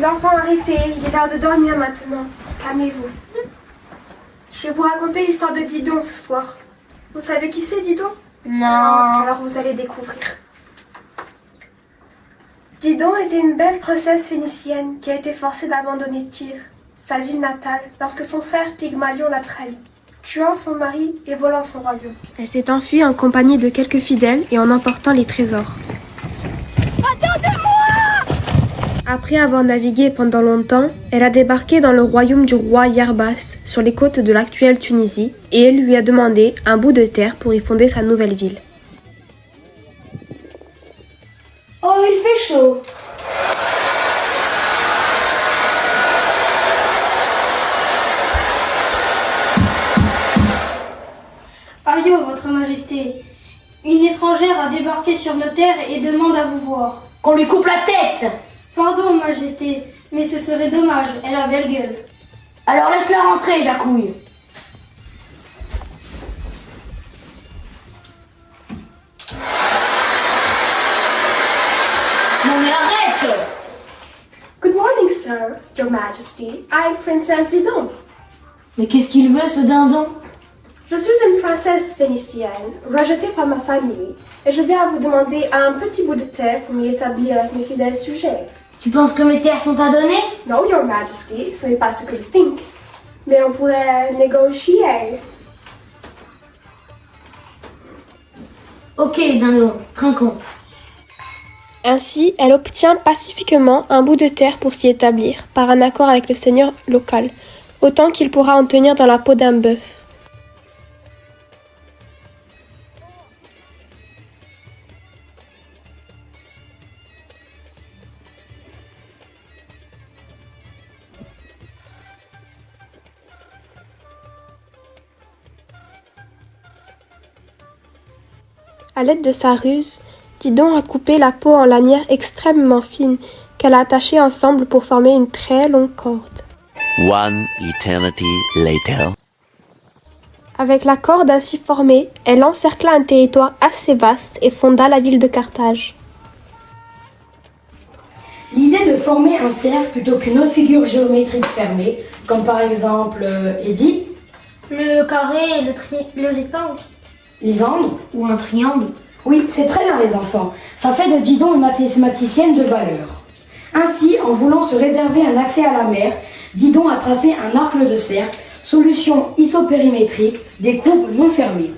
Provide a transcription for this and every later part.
Les enfants, arrêtez, il est l'heure de dormir maintenant. Calmez-vous. Je vais vous raconter l'histoire de Didon ce soir. Vous savez qui c'est, Didon? Non. Alors vous allez découvrir. Didon était une belle princesse phénicienne qui a été forcée d'abandonner Tyr, sa ville natale, lorsque son frère Pygmalion l'a trahie, tuant son mari et volant son royaume. Elle s'est enfuie en compagnie de quelques fidèles et en emportant les trésors. Après avoir navigué pendant longtemps, elle a débarqué dans le royaume du roi Yarbas, sur les côtes de l'actuelle Tunisie, et elle lui a demandé un bout de terre pour y fonder sa nouvelle ville. Oh, il fait chaud. Aïe, votre majesté. Une étrangère a débarqué sur nos terres et demande à vous voir. Qu'on lui coupe la tête. Pardon, majesté, mais ce serait dommage, elle a belle gueule. Alors laisse-la rentrer, Jacouille. Non mais arrête. Good morning, sir, your majesty. I'm Princess Didon. Mais qu'est-ce qu'il veut, ce dindon? Je suis une princesse phénicienne, rejetée par ma famille, et je viens à vous demander un petit bout de terre pour m'y établir avec mes fidèles sujets. Tu penses que mes terres sont à donner? No, your majesty, ce n'est pas ce que je think. Mais on pourrait négocier. Ok, dindon, trinquons. Ainsi, elle obtient pacifiquement un bout de terre pour s'y établir, par un accord avec le seigneur local, autant qu'il pourra en tenir dans la peau d'un bœuf. À l'aide de sa ruse, Didon a coupé la peau en lanières extrêmement fines qu'elle a attachées ensemble pour former une très longue corde. One eternity later. Avec la corde ainsi formée, elle encercla un territoire assez vaste et fonda la ville de Carthage. L'idée de former un cercle plutôt qu'une autre figure géométrique fermée, comme par exemple Eddie, Le carré, le rectangle. Lisandre. Ou un triangle. Oui, c'est très bien les enfants. Ça fait de Didon une mathématicienne de valeur. Ainsi, en voulant se réserver un accès à la mer, Didon a tracé un arc de cercle, solution isopérimétrique des courbes non fermées.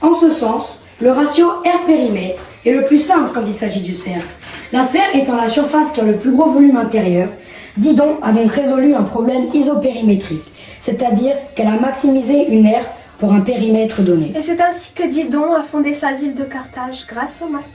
En ce sens, le ratio R-périmètre est le plus simple quand il s'agit du cercle. La sphère étant la surface qui a le plus gros volume intérieur, Didon a donc résolu un problème isopérimétrique, c'est-à-dire qu'elle a maximisé une aire pour un périmètre donné. Et c'est ainsi que Didon a fondé sa ville de Carthage grâce aux maths.